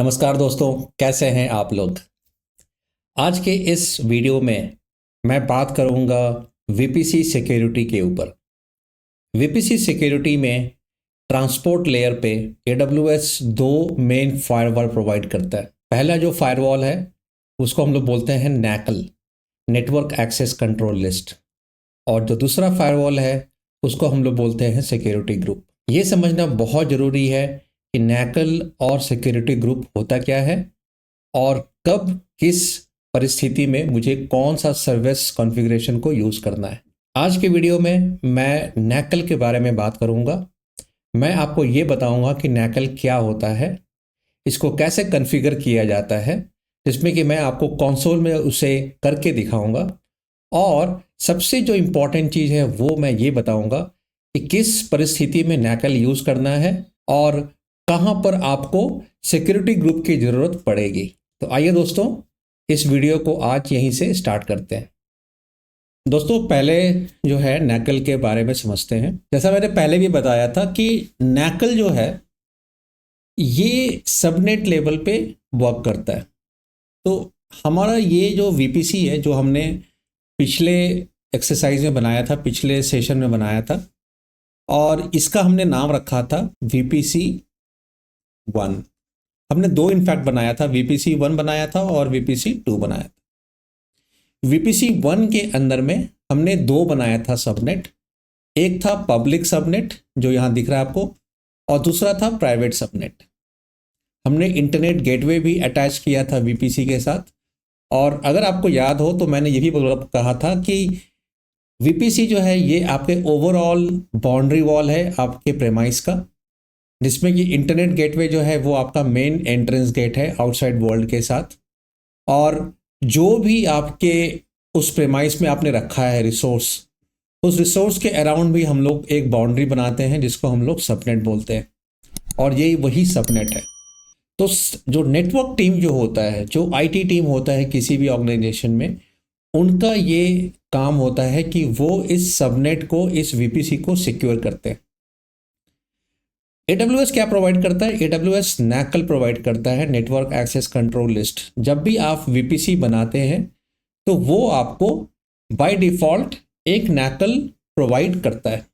नमस्कार दोस्तों, कैसे हैं आप लोग। आज के इस वीडियो में मैं बात करूंगा वीपीसी सिक्योरिटी के ऊपर। वीपीसी सिक्योरिटी में ट्रांसपोर्ट लेयर पे एडब्ल्यूएस दो मेन फायरवॉल प्रोवाइड करता है। पहला जो फायरवॉल है उसको हम लोग बोलते हैं नैकल, नेटवर्क एक्सेस कंट्रोल लिस्ट, और जो दूसरा फायरवॉल है उसको हम लोग बोलते हैं सिक्योरिटी ग्रुप। ये समझना बहुत ज़रूरी है कि नैकल और सिक्योरिटी ग्रुप होता क्या है और कब किस परिस्थिति में मुझे कौन सा सर्विस कॉन्फ़िगरेशन को यूज़ करना है। आज के वीडियो में मैं नैकल के बारे में बात करूंगा। मैं आपको ये बताऊंगा कि नैकल क्या होता है, इसको कैसे कॉन्फ़िगर किया जाता है, जिसमें कि मैं आपको कंसोल में उसे करके दिखाऊंगा, और सबसे जो इम्पोर्टेंट चीज़ है वो मैं ये बताऊंगा कि किस परिस्थिति में नैकल यूज़ करना है और कहाँ पर आपको सिक्योरिटी ग्रुप की ज़रूरत पड़ेगी। तो आइए दोस्तों, इस वीडियो को आज यहीं से स्टार्ट करते हैं। दोस्तों, पहले जो है नैकल के बारे में समझते हैं। जैसा मैंने पहले भी बताया था कि नैकल जो है ये सबनेट लेवल पे वर्क करता है। तो हमारा ये जो वीपीसी है जो हमने पिछले एक्सरसाइज में बनाया था, पिछले सेशन में बनाया था, और इसका हमने नाम रखा था वीपीसी 1। हमने दो इनफैक्ट बनाया था, वीपीसी 1 बनाया था और वीपीसी 2 बनाया था। वीपीसी 1 के अंदर में हमने दो बनाया था सबनेट। एक था पब्लिक सबनेट जो यहाँ दिख रहा है आपको, और दूसरा था प्राइवेट सबनेट। हमने इंटरनेट गेटवे भी अटैच किया था वीपीसी के साथ। और अगर आपको याद हो तो मैंने ये भी कहा था कि वीपीसी जो है ये आपके ओवरऑल बाउंड्री वॉल है आपके प्रेमाइस का, जिसमें कि इंटरनेट गेटवे जो है वो आपका मेन एंट्रेंस गेट है आउटसाइड वर्ल्ड के साथ। और जो भी आपके उस प्रेमाइस में आपने रखा है रिसोर्स, उस रिसोर्स के अराउंड भी हम लोग एक बाउंड्री बनाते हैं जिसको हम लोग सबनेट बोलते हैं, और यही वही सबनेट है। तो जो नेटवर्क टीम जो होता है, जो आईटी टीम होता है किसी भी ऑर्गेनाइजेशन में, उनका ये काम होता है कि वो इस सबनेट को, इस वीपीसी को सिक्योर करते हैं। AWS क्या प्रोवाइड करता है? AWS नैकल प्रोवाइड करता है, नेटवर्क एक्सेस कंट्रोल लिस्ट। जब भी आप VPC बनाते हैं तो वो आपको बाय डिफ़ॉल्ट एक नैकल प्रोवाइड करता है।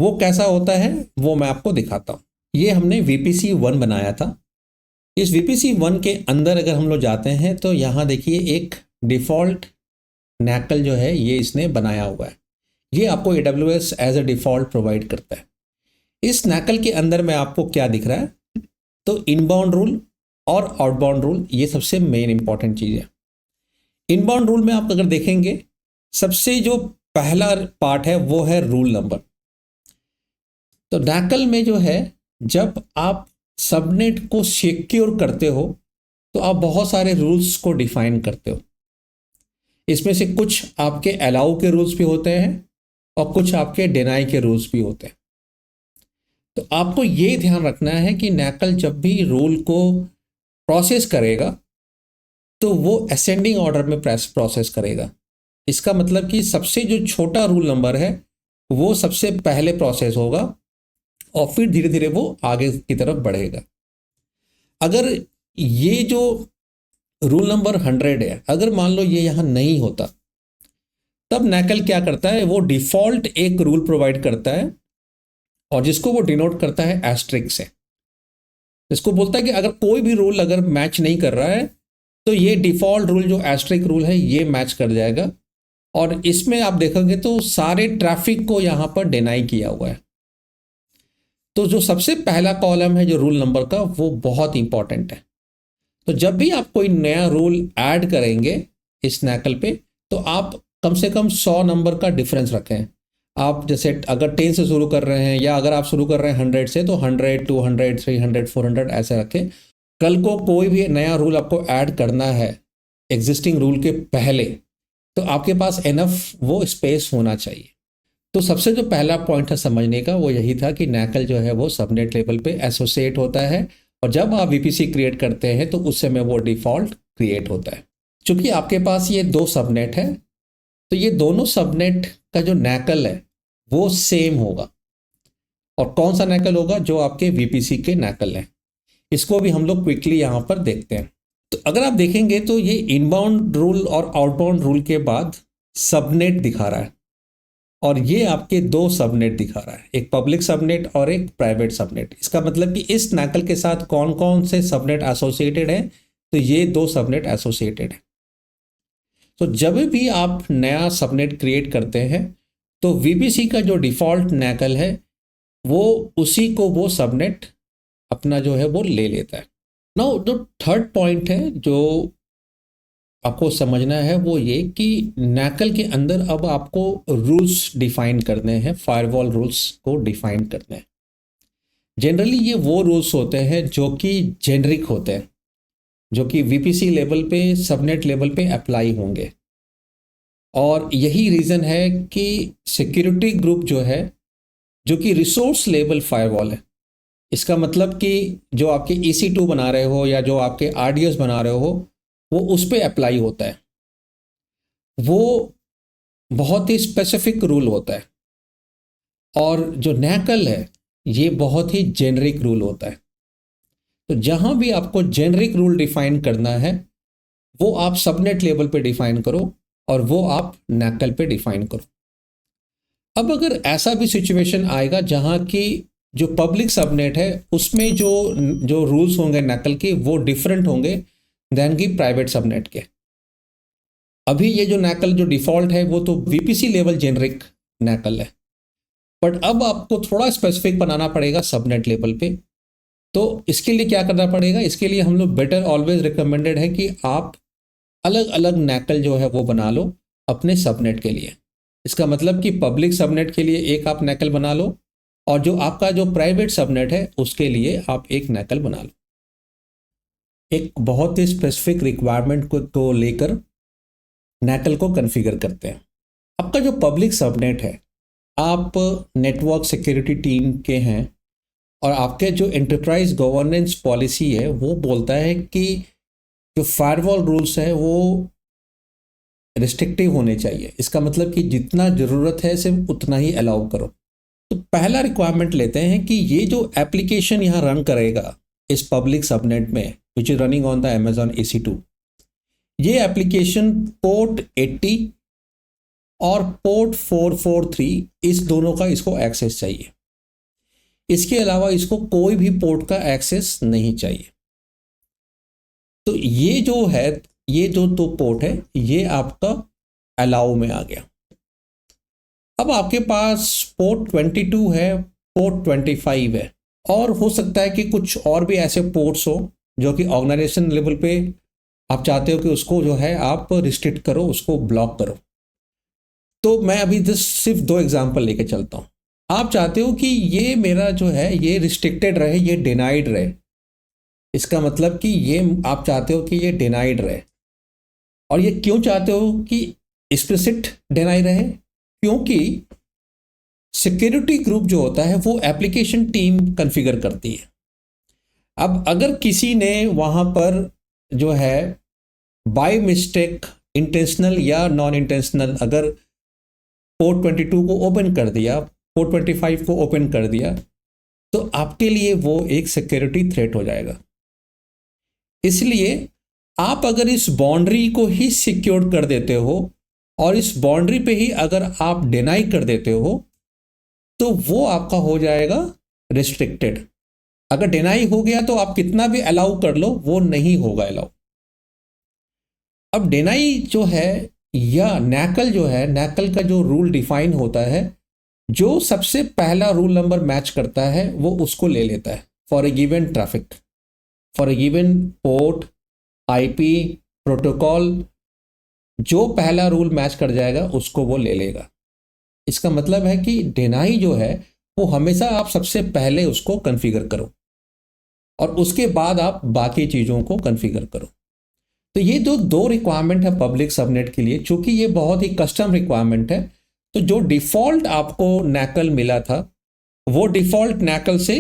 वो कैसा होता है वो मैं आपको दिखाता हूँ। ये हमने VPC 1 बनाया था। इस VPC 1 के अंदर अगर हम लोग जाते हैं तो यहाँ देखिए एक डिफ़ॉल्ट नैकल जो है ये इसने बनाया हुआ है। ये आपको AWS as a default provide करता है। इस नैकल के अंदर में आपको क्या दिख रहा है? तो इनबाउंड रूल और आउटबाउंड रूल, ये सबसे मेन इंपॉर्टेंट चीज़ है। इनबाउंड रूल में आप अगर देखेंगे, सबसे जो पहला पार्ट है वो है रूल नंबर। तो नैकल में जो है, जब आप सबनेट को सिक्योर करते हो तो आप बहुत सारे रूल्स को डिफाइन करते हो। इसमें से कुछ आपके अलाउ के रूल्स भी होते हैं और कुछ आपके डिनाई के रूल्स भी होते हैं। तो आपको ये ध्यान रखना है कि नैकल जब भी रूल को प्रोसेस करेगा तो वो असेंडिंग ऑर्डर में प्रोसेस करेगा। इसका मतलब कि सबसे जो छोटा रूल नंबर है वो सबसे पहले प्रोसेस होगा और फिर धीरे धीरे वो आगे की तरफ बढ़ेगा। अगर ये जो रूल नंबर 100 है, अगर मान लो ये यहाँ नहीं होता, तब नैकल क्या करता है? वो डिफॉल्ट एक रूल प्रोवाइड करता है और जिसको वो डिनोट करता है एस्ट्रिक से। इसको बोलता है कि अगर कोई भी रूल अगर मैच नहीं कर रहा है तो ये डिफ़ॉल्ट रूल जो एस्ट्रिक रूल है ये मैच कर जाएगा। और इसमें आप देखोगे तो सारे ट्रैफिक को यहाँ पर डिनाई किया हुआ है। तो जो सबसे पहला कॉलम है जो रूल नंबर का, वो बहुत इंपॉर्टेंट है। तो जब भी आप कोई नया रूल ऐड करेंगे इस नैकल पे, तो आप कम से कम 100 नंबर का डिफरेंस रखें। आप जैसे अगर 10 से शुरू कर रहे हैं या अगर आप शुरू कर रहे हैं 100 से, तो 100, 200, 300, 400 ऐसे रखें। कल को कोई भी नया रूल आपको ऐड करना है एग्जिस्टिंग रूल के पहले, तो आपके पास एनफ वो स्पेस होना चाहिए। तो सबसे जो पहला पॉइंट है समझने का वो यही था कि नैकल जो है वो सबनेट लेवल पे एसोसिएट होता है, और जब आप वीपीसी क्रिएट करते हैं तो उस समय वो डिफ़ॉल्ट क्रिएट होता है। चूँकि आपके पास ये दो सबनेट है, तो ये दोनों सबनेट का जो नैकल है वो सेम होगा। और कौन सा नैकल होगा? जो आपके वीपीसी के नैकल है। इसको भी हम लोग क्विकली यहाँ पर देखते हैं। तो अगर आप देखेंगे तो ये इनबाउंड रूल और आउटबाउंड रूल के बाद सबनेट दिखा रहा है, और ये आपके दो सबनेट दिखा रहा है, एक पब्लिक सबनेट और एक प्राइवेट सबनेट। इसका मतलब कि इस नैकल के साथ कौन कौन से सबनेट एसोसिएटेड है, तो ये दो सबनेट एसोसिएटेड है। तो जब भी आप नया सबनेट क्रिएट करते हैं तो वीपीसी का जो डिफ़ॉल्ट नैकल है वो उसी को वो सबनेट अपना जो है वो ले लेता है। नाउ जो थर्ड पॉइंट है जो आपको समझना है वो ये कि नैकल के अंदर अब आपको रूल्स डिफाइन करने हैं, फायरवॉल रूल्स को डिफाइन करने हैं। जनरली ये वो रूल्स होते हैं जो कि जेनरिक होते हैं, जो कि वीपीसी लेवल पे, सबनेट लेवल पे अप्लाई होंगे। और यही रीज़न है कि सिक्योरिटी ग्रुप जो है, जो कि रिसोर्स लेवल फायरवॉल है, इसका मतलब कि जो आपके EC2 बना रहे हो या जो आपके RDS बना रहे हो वो उस पर अप्लाई होता है। वो बहुत ही स्पेसिफिक रूल होता है, और जो नैकल है ये बहुत ही जेनरिक रूल होता है। तो जहाँ भी आपको जेनरिक रूल डिफाइन करना है वो आप सबनेट लेवल पे डिफाइन करो और वो आप नैकल पे डिफाइन करो। अब अगर ऐसा भी सिचुएशन आएगा जहाँ की जो पब्लिक सबनेट है उसमें जो जो रूल्स होंगे नैकल के वो डिफरेंट होंगे देन की प्राइवेट सबनेट के। अभी ये जो नैकल जो डिफ़ॉल्ट है वो तो वीपीसी लेवल जेनरिक नैकल है, बट अब आपको थोड़ा स्पेसिफिक बनाना पड़ेगा सबनेट लेवल पे। तो इसके लिए क्या करना पड़ेगा, इसके लिए हम लोग बेटर ऑलवेज रिकमेंडेड है कि आप अलग अलग नैकल जो है वो बना लो अपने सबनेट के लिए। इसका मतलब कि पब्लिक सबनेट के लिए एक आप नैकल बना लो, और जो आपका जो प्राइवेट सबनेट है उसके लिए आप एक नैकल बना लो। एक बहुत ही स्पेसिफिक रिक्वायरमेंट को लेकर नैकल को कॉन्फ़िगर करते हैं। आपका जो पब्लिक सबनेट है, आप नेटवर्क सिक्योरिटी टीम के हैं, और आपके जो एंटरप्राइज गवर्नेंस पॉलिसी है वो बोलता है कि जो फायरवॉल रूल्स है वो रिस्ट्रिक्टिव होने चाहिए। इसका मतलब कि जितना ज़रूरत है सिर्फ उतना ही अलाउ करो। तो पहला रिक्वायरमेंट लेते हैं कि ये जो एप्लीकेशन यहाँ रन करेगा इस पब्लिक सबनेट में which is running on the Amazon EC2, ये एप्लीकेशन पोर्ट 80 और पोर्ट 443 इस दोनों का इसको एक्सेस चाहिए। इसके अलावा इसको कोई भी पोर्ट का एक्सेस नहीं चाहिए। तो ये जो है, ये जो दो पोर्ट है ये आपका अलाउ में आ गया। अब आपके पास पोर्ट 22 है, पोर्ट 25 है, और हो सकता है कि कुछ और भी ऐसे पोर्ट्स हो जो कि ऑर्गेनाइजेशन लेवल पे आप चाहते हो कि उसको जो है आप रिस्ट्रिक्ट करो, उसको ब्लॉक करो। तो मैं अभी सिर्फ दो एग्जांपल लेके चलता हूँ। आप चाहते हो कि ये मेरा जो है ये रिस्ट्रिक्टेड रहे, ये डिनाइड रहे। इसका मतलब कि ये आप चाहते हो कि ये डिनाइड रहे, और ये क्यों चाहते हो कि एक्सप्लिसिट डिनाई रहे, क्योंकि सिक्योरिटी ग्रुप जो होता है वो एप्लीकेशन टीम कॉन्फ़िगर करती है। अब अगर किसी ने वहाँ पर जो है बाय मिस्टेक, इंटेंशनल या नॉन इंटेंशनल, अगर पोर्ट 22 को ओपन कर दिया, पोर्ट 25 को ओपन कर दिया, तो आपके लिए वो एक सिक्योरिटी थ्रेट हो जाएगा। इसलिए आप अगर इस बाउंड्री को ही सिक्योर कर देते हो और इस बाउंड्री पे ही अगर आप डिनाई कर देते हो तो वो आपका हो जाएगा रिस्ट्रिक्टेड। अगर डिनाई हो गया तो आप कितना भी अलाउ कर लो वो नहीं होगा अलाउ। अब डिनाई जो है या नैकल जो है, नैकल का जो रूल डिफाइन होता है, जो सबसे पहला रूल नंबर मैच करता है वो उसको ले लेता है for a given traffic, for a given port, IP, protocol. जो पहला रूल मैच कर जाएगा उसको वो ले लेगा। इसका मतलब है कि डिनाई जो है वो हमेशा आप सबसे पहले उसको कॉन्फ़िगर करो और उसके बाद आप बाकी चीज़ों को कॉन्फ़िगर करो। तो ये जो दो रिक्वायरमेंट है पब्लिक सबनेट के लिए, चूंकि ये बहुत ही कस्टम रिक्वायरमेंट है, तो जो डिफ़ॉल्ट आपको नैकल मिला था वो डिफ़ॉल्ट नैकल से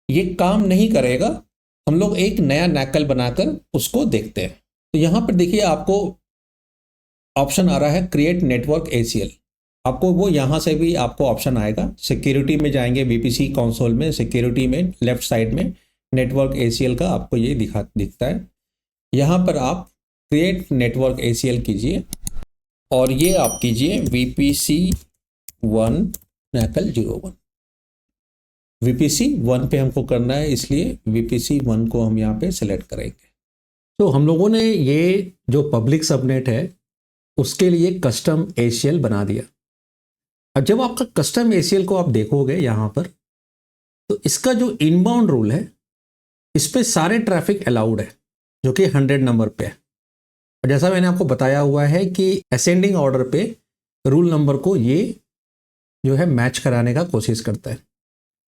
ये काम नहीं करेगा। हम लोग एक नया नैकल बनाकर उसको देखते हैं। तो यहाँ पर देखिए आपको ऑप्शन आ रहा है क्रिएट नेटवर्क ACL। आपको वो यहाँ से भी आपको ऑप्शन आएगा। सिक्योरिटी में जाएंगे, VPC कंसोल में, सिक्योरिटी में लेफ्ट साइड में नेटवर्क ACL का आपको ये दिखता है। यहाँ पर आप क्रिएट नेटवर्क ACL कीजिए और ये आप कीजिए VPC1 NACL 01। VPC1 पे हमको करना है, इसलिए VPC1 को हम यहाँ पे सेलेक्ट करेंगे। तो हम लोगों ने ये जो पब्लिक सबनेट है उसके लिए कस्टम ACL बना दिया। अब जब आपका कस्टम ACL को आप देखोगे यहाँ पर, तो इसका जो इनबाउंड रूल है इस पे सारे ट्रैफिक अलाउड है जो कि 100 नंबर पे है। और जैसा मैंने आपको बताया हुआ है कि असेंडिंग ऑर्डर पे रूल नंबर को ये जो है मैच कराने का कोशिश करता है।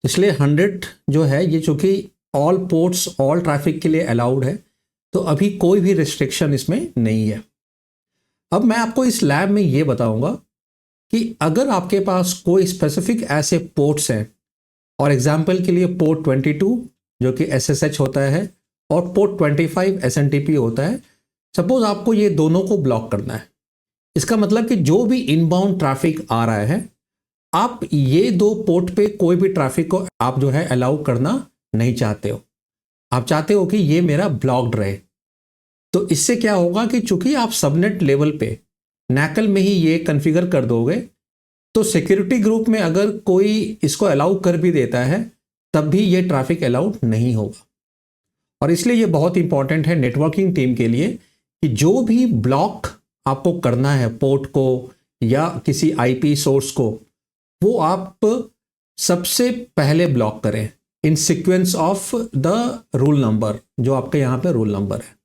इसलिए 100 जो है ये चूँकि ऑल पोर्ट्स ऑल ट्रैफिक के लिए अलाउड है, तो अभी कोई भी रिस्ट्रिक्शन इसमें नहीं है। अब मैं आपको इस लैब में ये बताऊंगा कि अगर आपके पास कोई स्पेसिफिक ऐसे पोर्ट्स हैं, और एग्जांपल के लिए पोर्ट 22 जो कि SSH होता है और पोर्ट 25 SNTP होता है, सपोज आपको ये दोनों को ब्लॉक करना है। इसका मतलब कि जो भी इनबाउंड ट्रैफिक आ रहा है, आप ये दो पोर्ट पे कोई भी ट्रैफिक को आप जो है अलाउ करना नहीं चाहते हो। आप चाहते हो कि ये मेरा ब्लॉक्ड रहे। तो इससे क्या होगा कि चूंकि आप सबनेट लेवल पे NACL में ही ये कॉन्फ़िगर कर दोगे, तो सिक्योरिटी ग्रुप में अगर कोई इसको अलाउ कर भी देता है तब भी ये ट्रैफिक अलाउड नहीं होगा। और इसलिए ये बहुत इंपॉर्टेंट है नेटवर्किंग टीम के लिए कि जो भी ब्लॉक आपको करना है पोर्ट को या किसी IP सोर्स को, वो आप सबसे पहले ब्लॉक करें in sequence of the rule number, जो आपके यहाँ पे रूल नंबर है।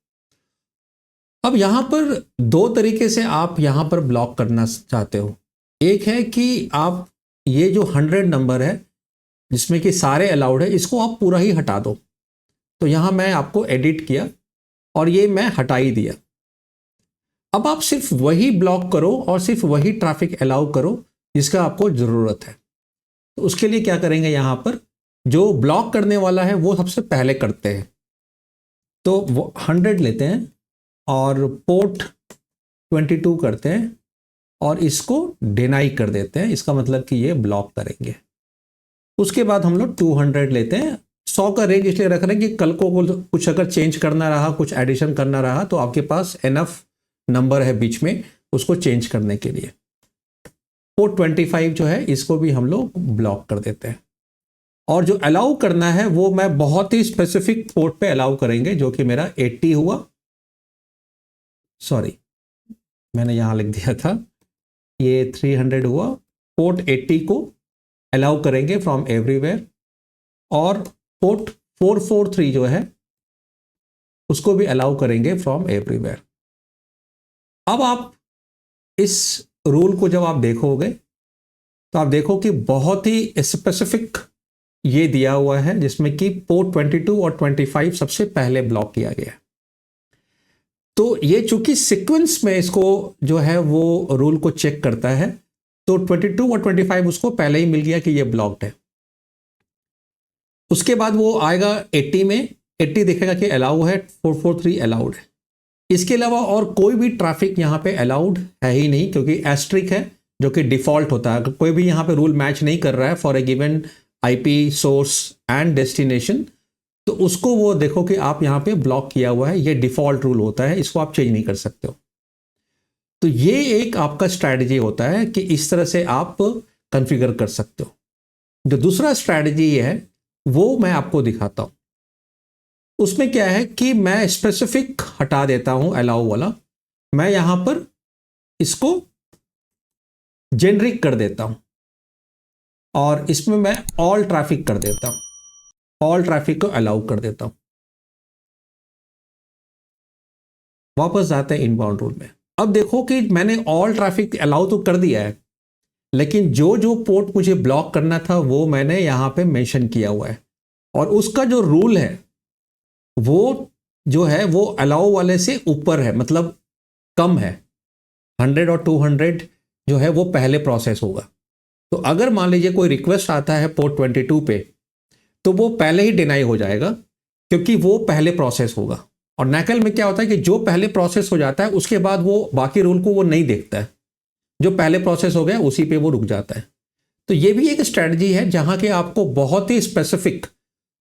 अब यहाँ पर दो तरीके से आप यहाँ पर ब्लॉक करना चाहते हो। एक है कि आप ये जो 100 नंबर है जिसमें कि सारे अलाउड है, इसको आप पूरा ही हटा दो। तो यहाँ मैं आपको एडिट किया और ये मैं हटा ही दिया। अब आप सिर्फ वही ब्लॉक करो और सिर्फ वही ट्रैफिक अलाउ करो जिसका आपको ज़रूरत है। तो उसके लिए क्या करेंगे, यहाँ पर जो ब्लॉक करने वाला है वो सबसे पहले करते हैं। तो वो 100 लेते हैं और पोर्ट 22 करते हैं और इसको डिनाई कर देते हैं। इसका मतलब कि ये ब्लॉक करेंगे। उसके बाद हम लोग 200 लेते हैं। 100 का रेंज इसलिए रख रहे हैं कि कल को कुछ अगर चेंज करना रहा, कुछ एडिशन करना रहा, तो आपके पास इनफ नंबर है बीच में उसको चेंज करने के लिए। पोर्ट 25 जो है इसको भी हम लोग ब्लॉक कर देते हैं। और जो अलाउ करना है वो मैं बहुत ही स्पेसिफिक पोर्ट पे अलाउ करेंगे, जो कि मेरा 80 हुआ। सॉरी, मैंने यहाँ लिख दिया था, ये 300 हुआ। पोर्ट 80 को अलाउ करेंगे फ्रॉम एवरीवेयर, और पोर्ट 443 जो है उसको भी अलाउ करेंगे फ्रॉम एवरीवेयर। अब आप इस रूल को जब आप देखोगे तो आप देखो कि बहुत ही स्पेसिफिक ये दिया हुआ है, जिसमें कि पोर्ट 22 और 25 सबसे पहले ब्लॉक किया गया है। तो ये चूंकि सीक्वेंस में इसको जो है वो रूल को चेक करता है, तो 22 और 25 उसको पहले ही मिल गया कि ये ब्लॉक्ड है। उसके बाद वो आएगा 80 में, 80 दिखेगा कि अलाउ है, 443 अलाउड है। इसके अलावा और कोई भी ट्रैफिक यहाँ पे अलाउड है ही नहीं, क्योंकि एस्ट्रिक है जो कि डिफॉल्ट होता है। अगर कोई भी यहाँ पे रूल मैच नहीं कर रहा है for a given IP source and destination, तो उसको वो देखो कि आप यहाँ पे ब्लॉक किया हुआ है। ये डिफॉल्ट रूल होता है, इसको आप चेंज नहीं कर सकते हो। तो ये एक आपका स्ट्रैटेजी होता है कि इस तरह से आप कॉन्फ़िगर कर सकते हो। जो दूसरा स्ट्रैटेजी है वो मैं आपको दिखाता हूं। उसमें क्या है कि मैं स्पेसिफिक हटा देता हूं अलाउ वाला, मैं यहां पर इसको जेनरिक कर देता हूं और इसमें मैं ऑल ट्रैफिक कर देता हूं, ऑल ट्रैफिक को अलाउ कर देता हूं। वापस जाते हैं इनबाउंड रूल में। अब देखो कि मैंने ऑल ट्रैफिक अलाउ तो कर दिया है, लेकिन जो जो पोर्ट मुझे ब्लॉक करना था वो मैंने यहां पे मेंशन किया हुआ है, और उसका जो रूल है वो जो है वो अलाउ वाले से ऊपर है, मतलब कम है। 100 और 200 जो है वो पहले प्रोसेस होगा। तो अगर मान लीजिए कोई रिक्वेस्ट आता है पोर्ट 22 पे, तो वो पहले ही डिनाई हो जाएगा क्योंकि वो पहले प्रोसेस होगा। और NACL में क्या होता है कि जो पहले प्रोसेस हो जाता है उसके बाद वो बाकी रूल को वो नहीं देखता है, जो पहले प्रोसेस हो गया उसी पे वो रुक जाता है। तो ये भी एक स्ट्रेटजी है जहां के आपको बहुत ही स्पेसिफिक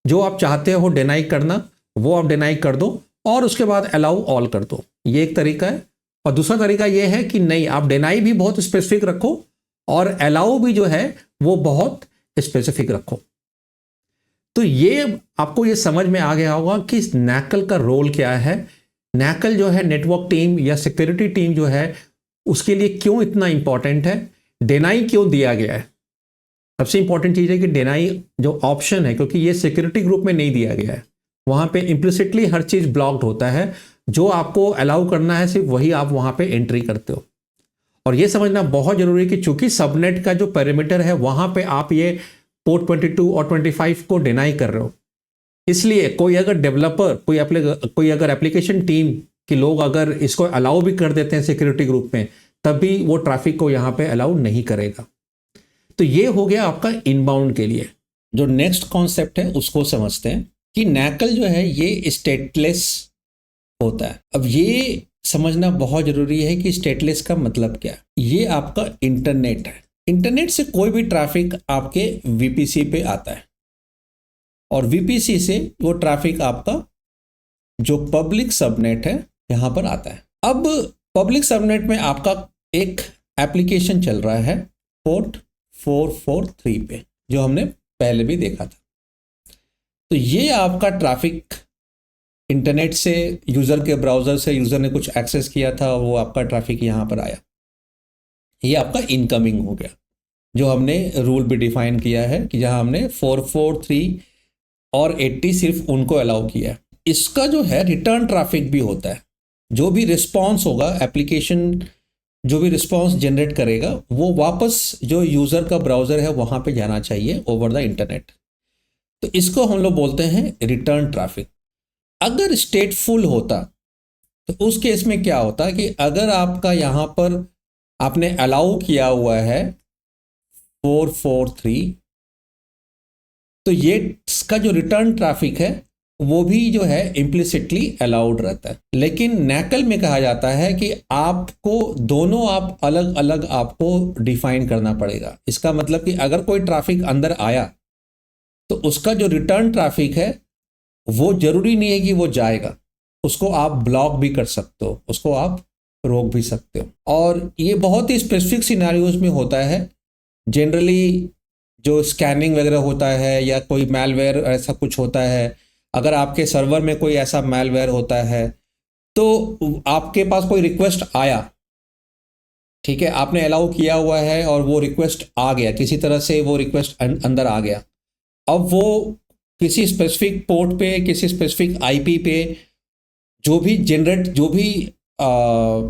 जो आप चाहते हो डिनाई करना वो आप डिनाई कर दो और उसके बाद अलाउ ऑल कर दो, ये एक तरीका है। और दूसरा तरीका ये है कि नहीं, आप डिनाई भी बहुत स्पेसिफिक रखो और अलाउ भी जो है वो बहुत स्पेसिफिक रखो। तो ये आपको ये समझ में आ गया होगा कि नैकल का रोल क्या है, नैकल जो है नेटवर्क टीम या सिक्योरिटी टीम जो है उसके लिए क्यों इतना इंपॉर्टेंट है, डिनाई क्यों दिया गया है। सबसे इंपॉर्टेंट चीज़ है कि डिनाई जो ऑप्शन है, क्योंकि ये सिक्योरिटी ग्रुप में नहीं दिया गया है, वहाँ पे इम्प्लिसिटली हर चीज़ ब्लॉक्ड होता है, जो आपको अलाउ करना है सिर्फ वही आप वहाँ पे एंट्री करते हो। और ये समझना बहुत जरूरी है कि चूंकि सबनेट का जो पेरीमीटर है वहाँ पे आप ये पोर्ट 22 और 25 को डिनाई कर रहे हो, इसलिए कोई अगर डेवलपर कोई अगर एप्लीकेशन टीम के लोग अगर इसको अलाउ भी कर देते हैं सिक्योरिटी ग्रुप में, तब भी वो ट्रैफिक को यहाँ पे अलाउ नहीं करेगा। तो ये हो गया आपका इनबाउंड के लिए। जो नेक्स्ट कॉन्सेप्ट है उसको समझते हैं कि नैकल जो है ये स्टेटलेस होता है। अब ये समझना बहुत जरूरी है कि स्टेटलेस का मतलब क्या है। ये आपका इंटरनेट है, इंटरनेट से कोई भी ट्रैफिक आपके वीपीसी पे आता है और वीपीसी से वो ट्रैफिक आपका जो पब्लिक सबनेट है यहाँ पर आता है। अब पब्लिक सबनेट में आपका एक एप्लीकेशन चल रहा है पोर्ट 443 पे, जो हमने पहले भी देखा था। तो ये आपका ट्रैफिक इंटरनेट से यूज़र के ब्राउज़र से यूज़र ने कुछ एक्सेस किया था, वो आपका ट्रैफिक यहाँ पर आया, ये आपका इनकमिंग हो गया। जो हमने रूल भी डिफाइन किया है कि जहाँ हमने 443 और 80 सिर्फ उनको अलाउ किया है। इसका जो है रिटर्न ट्रैफिक भी होता है, जो भी रिस्पॉन्स होगा एप्लीकेशन, जो भी रिस्पॉन्स जनरेट करेगा वो वापस जो यूज़र का ब्राउज़र है वहाँ पे जाना चाहिए ओवर द इंटरनेट। तो इसको हम लोग बोलते हैं रिटर्न ट्रैफिक। अगर स्टेटफुल होता तो उस केस में क्या होता कि अगर आपका यहाँ पर आपने अलाउ किया हुआ है 443, तो ये इसका जो रिटर्न ट्रैफिक है वो भी जो है इम्प्लिसिटली अलाउड रहता है। लेकिन नैकल में कहा जाता है कि आपको दोनों आप अलग अलग आपको डिफाइन करना पड़ेगा। इसका मतलब कि अगर कोई ट्रैफिक अंदर आया तो उसका जो रिटर्न ट्रैफिक है वो जरूरी नहीं है कि वो जाएगा, उसको आप ब्लॉक भी कर सकते हो, उसको आप रोक भी सकते हो। और ये बहुत ही स्पेसिफिक सिनेरियोज में होता है। जनरली जो स्कैनिंग वगैरह होता है या कोई मैलवेयर ऐसा कुछ होता है, अगर आपके सर्वर में कोई ऐसा मैलवेयर होता है तो आपके पास कोई रिक्वेस्ट आया, ठीक है, आपने अलाउ किया हुआ है और वो रिक्वेस्ट आ गया, किसी तरह से वो रिक्वेस्ट अंदर आ गया। अब वो किसी स्पेसिफिक पोर्ट पे, किसी स्पेसिफिक आईपी पे जो भी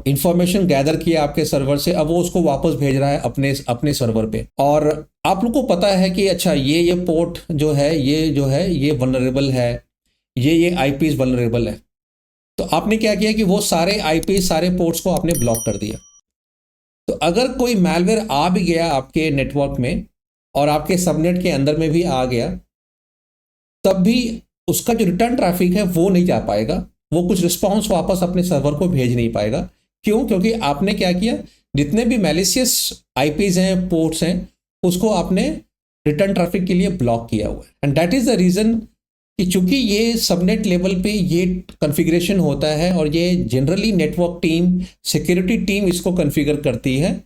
इंफॉर्मेशन गैदर किया आपके सर्वर से, अब वो उसको वापस भेज रहा है अपने सर्वर पे। और आप लोग को पता है कि अच्छा ये पोर्ट जो है ये वल्नरेबल है, ये आईपीज वल्नरेबल है। तो आपने क्या किया कि वो सारे आईपी सारे पोर्ट्स को आपने ब्लॉक कर दिया। तो अगर कोई मैलवेयर आ भी गया आपके नेटवर्क में और आपके सबनेट के अंदर में भी आ गया, तब भी उसका जो रिटर्न ट्रैफिक है वो नहीं जा पाएगा, वो कुछ रिस्पॉन्स वापस अपने सर्वर को भेज नहीं पाएगा। क्यों? क्योंकि आपने क्या किया, जितने भी मैलिशियस आईपीज हैं, पोर्ट्स हैं, उसको आपने रिटर्न ट्रैफिक के लिए ब्लॉक किया हुआ है। And that is the reason कि चूंकि ये सबनेट लेवल पे ये कॉन्फ़िगरेशन होता है और ये generally network team, security team इसको कॉन्फ़िगर करती है,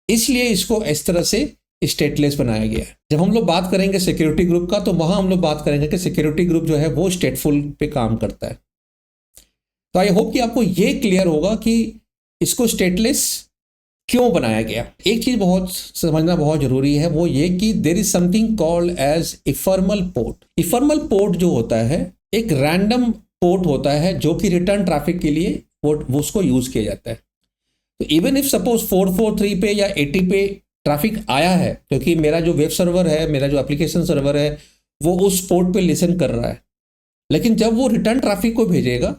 इसलिए इसको इस तरह से स्टेटलेस बनाया गया है। जब हम लोग बात करेंगे सिक्योरिटी ग्रुप का, तो वहां हम लोग बात करेंगे कि सिक्योरिटी ग्रुप जो है वो स्टेटफुल पे काम करता है। तो आई होप कि आपको ये क्लियर होगा कि इसको स्टेटलेस क्यों बनाया गया। एक चीज बहुत समझना बहुत जरूरी है, वो ये कि there is something called as ephemeral port. Ephemeral port जो होता है एक रैंडम पोर्ट होता है जो कि रिटर्न ट्रैफिक के लिए वो उसको यूज किया जाता है। तो इवन इफ सपोज 443 पे या 80 पे ट्रैफिक आया है, क्योंकि मेरा जो वेब सर्वर है, मेरा जो एप्लीकेशन सर्वर है, वो उस पोर्ट पे लिसन कर रहा है, लेकिन जब वो रिटर्न ट्रैफिक को भेजेगा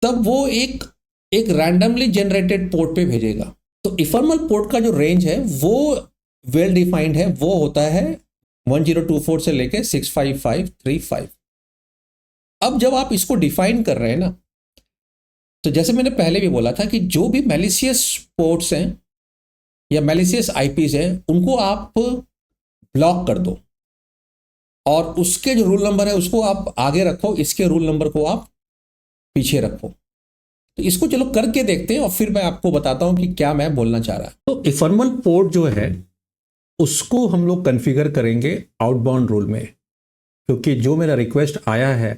तब वो एक रैंडमली जनरेटेड पोर्ट पे भेजेगा। तो इफर्मल पोर्ट का जो रेंज है वो वेल डिफाइंड है, वो होता है 1024 से लेके 65535। अब जब आप इसको डिफाइन कर रहे हैं ना, तो जैसे मैंने पहले भी बोला था कि जो भी मैलिशियस पोर्ट्स हैं या मैलिशियस आईपीज हैं, उनको आप ब्लॉक कर दो और उसके जो रूल नंबर है उसको आप आगे रखो, इसके रूल नंबर को आप पीछे रखो। तो इसको चलो करके देखते हैं और फिर मैं आपको बताता हूं कि क्या मैं बोलना चाह रहा। तो इफर्मल पोर्ट जो है उसको हम लोग कॉन्फ़िगर करेंगे आउटबाउंड रूल में, क्योंकि जो मेरा रिक्वेस्ट आया है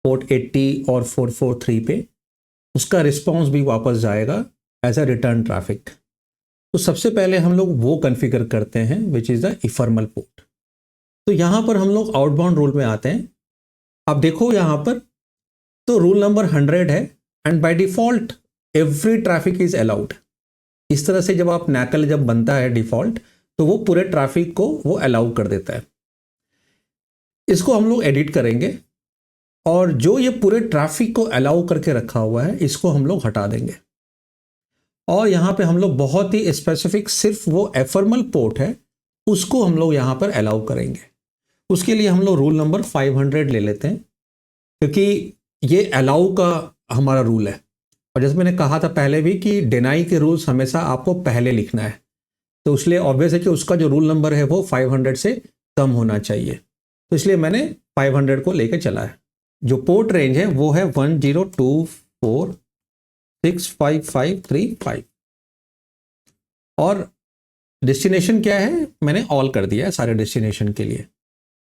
पोर्ट 80 और 443 पे, उसका रिस्पॉन्स भी वापस जाएगा एज अ रिटर्न ट्रैफिक। तो सबसे पहले हम लोग वो कॉन्फ़िगर करते हैं विच इज़ द इफर्मल पोर्ट। तो यहाँ पर हम लोग आउटबाउंड रूल में आते हैं। अब देखो यहाँ पर तो रूल नंबर 100 है and by default every traffic is allowed. इस तरह से जब आप नैकल जब बनता है डिफॉल्ट तो वो पूरे ट्रैफिक को वो अलाउ कर देता है। इसको हम लोग एडिट करेंगे और जो ये पूरे ट्रैफिक को अलाउ करके रखा हुआ है इसको हम लोग हटा देंगे। और यहाँ पे हम लोग बहुत ही स्पेसिफिक सिर्फ वो एफर्मल पोर्ट है उसको हम लोग यहाँ पर अलाउ करेंगे। उसके लिए हम लोग रूल नंबर 500 ले लेते हैं, क्योंकि ये अलाउ का हमारा रूल है। और जैसे मैंने कहा था पहले भी कि डिनाई के रूल्स हमेशा आपको पहले लिखना है, तो इसलिए ऑब्वियस है कि उसका जो रूल नंबर है वो 500 से कम होना चाहिए। तो इसलिए मैंने 500 को लेकर चला है। जो पोर्ट रेंज है वो है 1024655535 और डेस्टिनेशन क्या है मैंने ऑल कर दिया है सारे डेस्टिनेशन के लिए,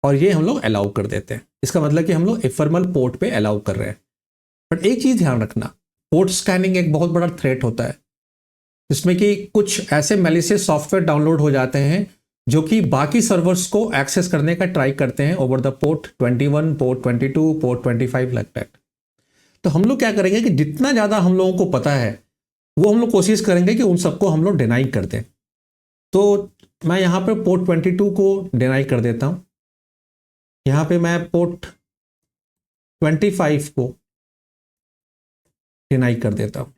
और ये हम लोग अलाउ कर देते हैं। इसका मतलब कि हम लोग एफर्मल पोर्ट पे अलाउ कर रहे हैं। बट एक चीज़ ध्यान रखना, पोर्ट स्कैनिंग एक बहुत बड़ा थ्रेट होता है, जिसमें कि कुछ ऐसे मैलिशियस सॉफ्टवेयर डाउनलोड हो जाते हैं जो कि बाकी सर्वर्स को एक्सेस करने का ट्राई करते हैं over the port 21, port 22, port 25 like that. तो हम लोग क्या करेंगे कि जितना ज़्यादा हम लोगों को पता है वो हम लोग कोशिश करेंगे कि उन सबको हम लोग डिनाई कर दें। तो मैं यहाँ पर पोर्ट 22 को डिनाई कर देता हूँ, यहाँ पे मैं पोर्ट 25 को डिनाई कर देता हूँ।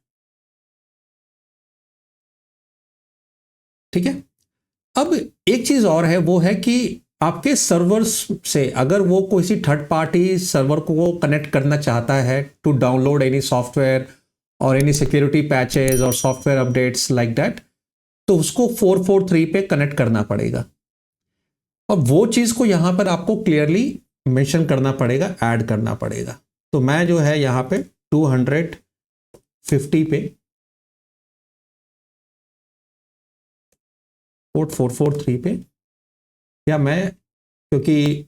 ठीक है। अब एक चीज और है, वो है कि आपके सर्वर्स से अगर वो किसी थर्ड पार्टी सर्वर को कनेक्ट करना चाहता है टू डाउनलोड एनी सॉफ्टवेयर और एनी सिक्योरिटी पैचेस और सॉफ्टवेयर अपडेट्स लाइक दैट, तो उसको 443 पे कनेक्ट करना पड़ेगा। और वो चीज को यहां पर आपको क्लियरली मेंशन करना पड़ेगा, ऐड करना पड़ेगा। तो मैं जो है यहां पे 250 पे पोर्ट 443 पे, या मैं क्योंकि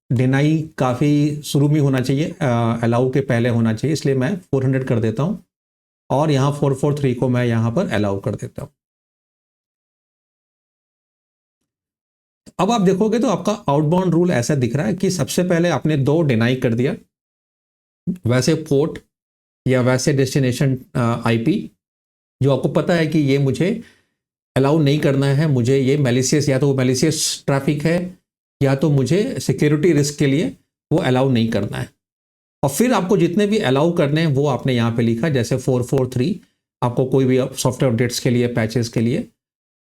डिनाई काफ़ी शुरू में होना चाहिए, अलाउ के पहले होना चाहिए, इसलिए मैं 400 कर देता हूँ और यहाँ 443 को मैं यहाँ पर अलाउ कर देता हूँ। अब आप देखोगे तो आपका आउटबाउंड रूल ऐसा दिख रहा है कि सबसे पहले आपने 2 डिनाई कर दिया, वैसे पोर्ट या वैसे डेस्टिनेशन आईपी जो आपको पता है कि ये मुझे अलाउ नहीं करना है, मुझे ये मैलिशियस, या तो वो मैलिशियस ट्रैफिक है या तो मुझे सिक्योरिटी रिस्क के लिए वो अलाउ नहीं करना है। और फिर आपको जितने भी अलाउ करने हैं वो आपने यहाँ पे लिखा, जैसे 443 आपको कोई भी सॉफ्टवेयर अपडेट्स के लिए, पैचेस के लिए,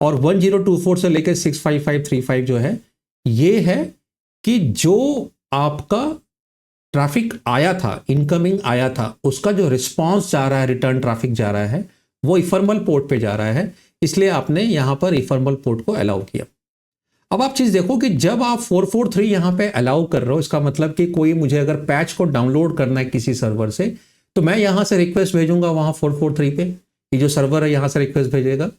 और 1024 से लेकर 65535 जो है ये है कि जो आपका ट्रैफिक आया था, इनकमिंग आया था, उसका जो रिस्पॉन्स जा रहा है, रिटर्न ट्रैफिक जा रहा है, वो इफर्मल पोर्ट पे जा रहा है, इसलिए आपने यहां पर इफर्मल पोर्ट को अलाउ किया। अब आप चीज देखो कि जब आप 443 यहां पे अलाउ कर रहे हो, इसका मतलब कि कोई मुझे अगर पैच को डाउनलोड करना है किसी सर्वर से, तो मैं यहां से रिक्वेस्ट भेजूंगा वहां 443 पे, ये जो सर्वर है यहां से रिक्वेस्ट भेजेगा,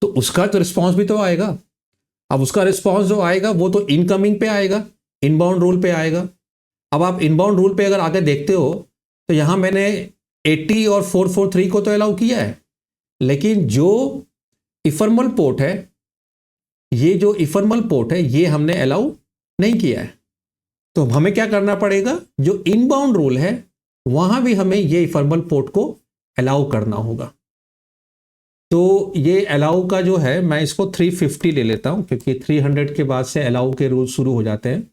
तो उसका तो रिस्पॉन्स भी तो आएगा। अब उसका रिस्पॉन्स जो आएगा वो तो इनकमिंग पे आएगा, इनबाउंड रूल पे आएगा। अब आप इनबाउंड रूल पे अगर आगे देखते हो तो यहां मैंने 80 और 443 को तो अलाउ किया है, लेकिन जो इफर्मल पोर्ट है, ये जो इफर्मल पोर्ट है ये हमने अलाउ नहीं किया है। तो हमें क्या करना पड़ेगा, जो इनबाउंड रूल है वहां भी हमें ये इफर्मल पोर्ट को अलाउ करना होगा। तो ये अलाउ का जो है मैं इसको 350 ले लेता हूं, क्योंकि 300 के बाद से अलाउ के रूल शुरू हो जाते हैं।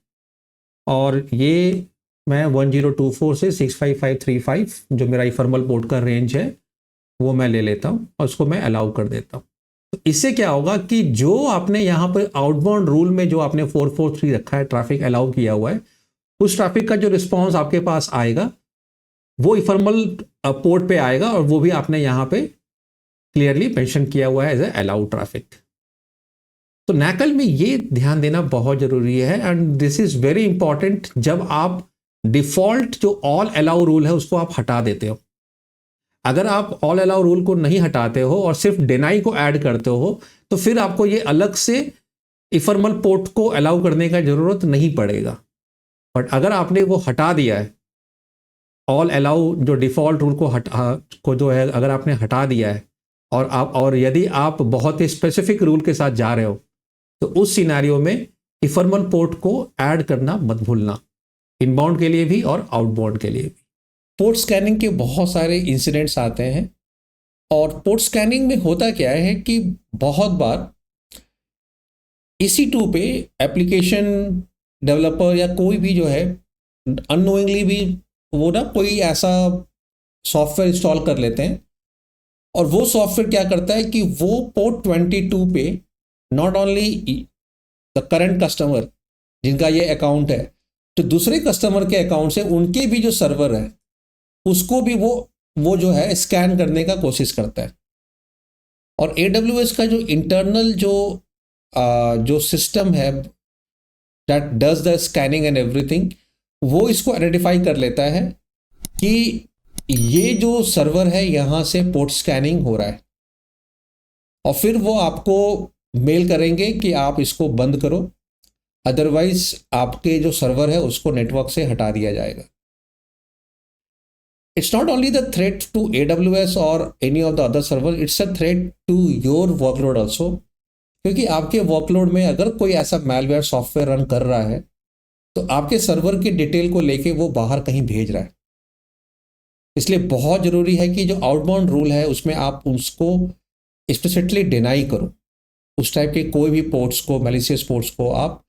और ये मैं 1024 से 65535 जो मेरा इफर्मल पोर्ट का रेंज है वो मैं ले लेता हूं और उसको मैं अलाउ कर देता हूं। तो इससे क्या होगा कि जो आपने यहाँ पर आउटबाउंड रूल में जो आपने 443 रखा है, ट्रैफिक अलाउ किया हुआ है, उस ट्रैफिक का जो रिस्पॉन्स आपके पास आएगा वो इफर्मल पोर्ट पे आएगा, और वो भी आपने यहाँ पे क्लियरली मेंशन किया हुआ है एज ए अलाउ ट्रैफिक। तो नैकल में ये ध्यान देना बहुत ज़रूरी है and this is very important. जब आप डिफ़ॉल्ट जो ऑल अलाउ रूल है उसको आप हटा देते हो, अगर आप ऑल अलाउ रूल को नहीं हटाते हो और सिर्फ डिनाई को ऐड करते हो तो फिर आपको ये अलग से इफर्मल पोर्ट को अलाउ करने का ज़रूरत नहीं पड़ेगा। बट अगर आपने वो हटा दिया है, ऑल अलाउ जो डिफ़ॉल्ट रूल को जो है अगर आपने हटा दिया है और यदि आप बहुत ही स्पेसिफिक रूल के साथ जा रहे हो तो उस सिनेरियो में इफर्मल पोर्ट को ऐड करना मत भूलना, इनबाउंड के लिए भी और आउटबाउंड के लिए भी। पोर्ट स्कैनिंग के बहुत सारे इंसिडेंट्स आते हैं और पोर्ट स्कैनिंग में होता क्या है कि बहुत बार EC2 पे एप्लीकेशन डेवलपर या कोई भी जो है अननोइंगली भी वो ना कोई ऐसा सॉफ्टवेयर इंस्टॉल कर लेते हैं और वो सॉफ्टवेयर क्या करता है कि वो पोर्ट 22 पे not only the current customer जिनका ये अकाउंट है तो दूसरे कस्टमर के अकाउंट से उनके भी जो सर्वर है उसको भी वो जो है स्कैन करने का कोशिश करता है। और AWS का जो इंटरनल जो सिस्टम है that does the scanning and everything, वो इसको आइडेंटिफाई कर लेता है कि ये जो सर्वर है यहाँ से पोर्ट स्कैनिंग हो रहा है और फिर वो आपको मेल करेंगे कि आप इसको बंद करो, अदरवाइज आपके जो सर्वर है उसको नेटवर्क से हटा दिया जाएगा। It's not only the threat to AWS और any of the other server, it's a threat to your workload also, क्योंकि आपके वर्कलोड में अगर कोई ऐसा मैलवेयर सॉफ्टवेयर रन कर रहा है तो आपके सर्वर की डिटेल को लेके वो बाहर कहीं भेज रहा है। इसलिए बहुत ज़रूरी है कि जो आउटबाउंड रूल है उसमें आप उसको एक्सप्लिसिटली डिनाई करो, उस टाइप के कोई भी पोर्ट्स को, मैलिशियस पोर्ट्स को आप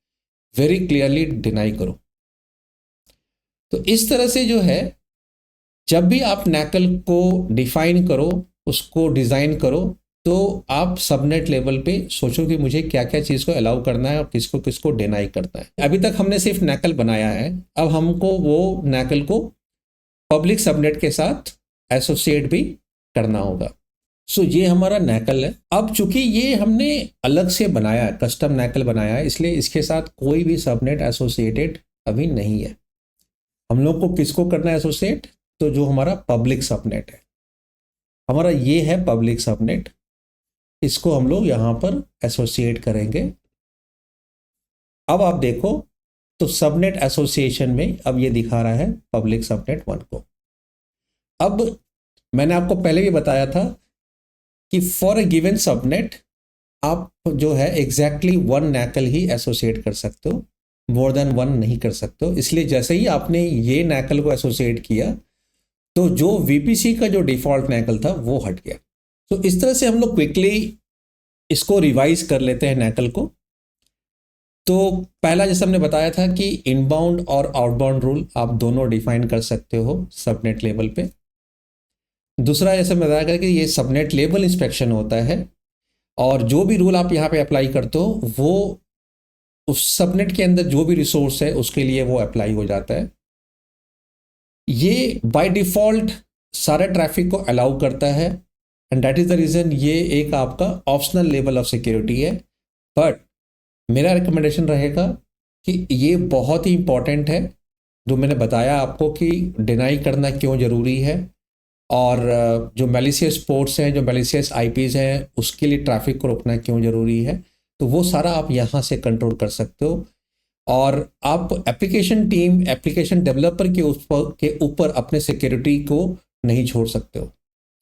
वेरी क्लियरली डिनाई करो। तो इस तरह से जो है जब भी आप नैकल को डिफाइन करो, उसको डिज़ाइन करो, तो आप सबनेट लेवल पे सोचो कि मुझे क्या क्या चीज़ को अलाउ करना है और किसको किसको डिनाई करना है। अभी तक हमने सिर्फ नैकल बनाया है, अब हमको वो नैकल को पब्लिक सबनेट के साथ एसोसिएट भी करना होगा। सो ये हमारा नैकल है। अब चूंकि ये हमने अलग से बनाया है, कस्टम नैकल बनाया है, इसलिए इसके साथ कोई भी सबनेट एसोसिएटेड अभी नहीं है। हम लोग को किसको करना है एसोसिएट? तो जो हमारा पब्लिक सबनेट है, हमारा ये है पब्लिक सबनेट, इसको हम लोग यहाँ पर एसोसिएट करेंगे। अब आप देखो तो सबनेट एसोसिएशन में अब ये दिखा रहा है पब्लिक सबनेट 1 को। अब मैंने आपको पहले भी बताया था कि फॉर ए गिवन सबनेट आप जो है एग्जैक्टली 1 नैकल ही एसोसिएट कर सकते हो, मोर देन 1 नहीं कर सकते हो। इसलिए जैसे ही आपने ये नैकल को एसोसिएट किया तो जो VPC का जो डिफ़ॉल्ट नैकल था वो हट गया। तो इस तरह से हम लोग क्विकली इसको रिवाइज कर लेते हैं नैकल को। तो पहला जैसे हमने बताया था कि इनबाउंड और आउटबाउंड रूल आप दोनों डिफाइन कर सकते हो सबनेट लेवल पे। दूसरा जैसे मैं बताया कि ये सबनेट लेवल इंस्पेक्शन होता है और जो भी रूल आप यहाँ पे अप्लाई करते हो वो उस सबनेट के अंदर जो भी रिसोर्स है उसके लिए वो अप्लाई हो जाता है। ये बाय डिफ़ॉल्ट सारे ट्रैफिक को अलाउ करता है and that is the reason ये एक आपका ऑप्शनल लेवल ऑफ सिक्योरिटी है। बट मेरा रिकमेंडेशन रहेगा कि ये बहुत ही इंपॉर्टेंट है, जो मैंने बताया आपको कि डिनाई करना क्यों ज़रूरी है और जो मैलिशियस पोर्ट्स हैं, जो मैलिशियस IPs हैं, उसके लिए ट्रैफिक को रोकना क्यों ज़रूरी है। तो वो सारा आप यहाँ से कंट्रोल कर सकते हो और आप एप्लीकेशन टीम, एप्लीकेशन डेवलपर के ऊपर अपने सिक्योरिटी को नहीं छोड़ सकते हो।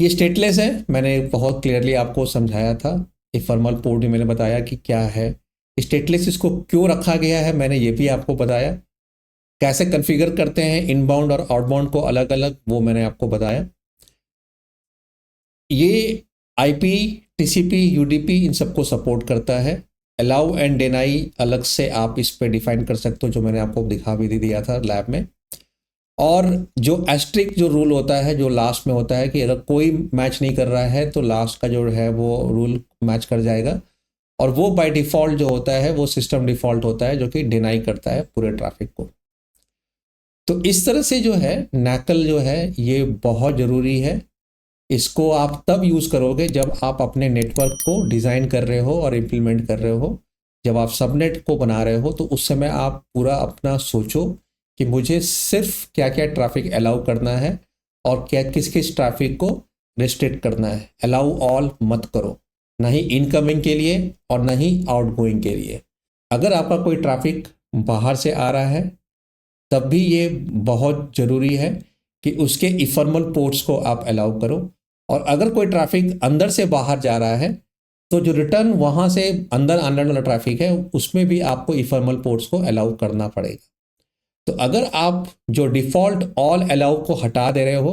ये स्टेटलेस है, मैंने बहुत क्लियरली आपको समझाया था। इफर्मल पोर्ट भी मैंने बताया कि क्या है स्टेटलेस, इसको क्यों रखा गया है मैंने ये भी आपको बताया। कैसे कॉन्फ़िगर करते हैं इनबाउंड और आउटबाउंड को अलग अलग, वो मैंने आपको बताया। ये IP, TCP, UDP इन सबको सपोर्ट करता है। अलाउ एंड डिनाई अलग से आप इस पे डिफाइन कर सकते हो, जो मैंने आपको दिखा भी दिया था लैब में। और जो एस्ट्रिक जो रूल होता है, जो लास्ट में होता है कि अगर कोई मैच नहीं कर रहा है तो लास्ट का जो है वो रूल मैच कर जाएगा और वो बाय डिफ़ॉल्ट जो होता है वो सिस्टम डिफ़ॉल्ट होता है जो कि डिनाई करता है पूरे ट्रैफिक को। तो इस तरह से जो है नैकल जो है ये बहुत ज़रूरी है। इसको आप तब यूज़ करोगे जब आप अपने नेटवर्क को डिज़ाइन कर रहे हो और इम्प्लीमेंट कर रहे हो जब आप सबनेट को बना रहे हो तो उस समय आप पूरा अपना सोचो कि मुझे सिर्फ क्या क्या ट्रैफिक अलाउ करना है और क्या किस किस ट्रैफिक को रिस्ट्रिक्ट करना है। अलाउ ऑल मत करो, ना ही इनकमिंग के लिए और ना ही आउटगोइंग के लिए। अगर आपका कोई ट्रैफिक बाहर से आ रहा है तब भी ये बहुत ज़रूरी है कि उसके इफर्मल पोर्ट्स को आप अलाउ करो। और अगर कोई ट्रैफिक अंदर से बाहर जा रहा है तो जो रिटर्न वहाँ से अंदर आने वाला ट्रैफिक है उसमें भी आपको इफर्मल पोर्ट्स को अलाउ करना पड़ेगा। तो अगर आप जो डिफ़ॉल्ट ऑल अलाउ को हटा दे रहे हो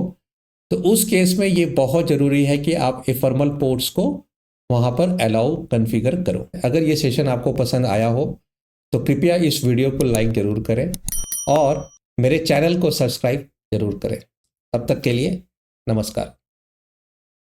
तो उस केस में ये बहुत ज़रूरी है कि आप इफर्मल पोर्ट्स को वहाँ पर अलाउ कॉन्फ़िगर करो। अगर ये सेशन आपको पसंद आया हो तो कृपया इस वीडियो को लाइक ज़रूर करें और मेरे चैनल को सब्सक्राइब ज़रूर करें। तब तक के लिए नमस्कार।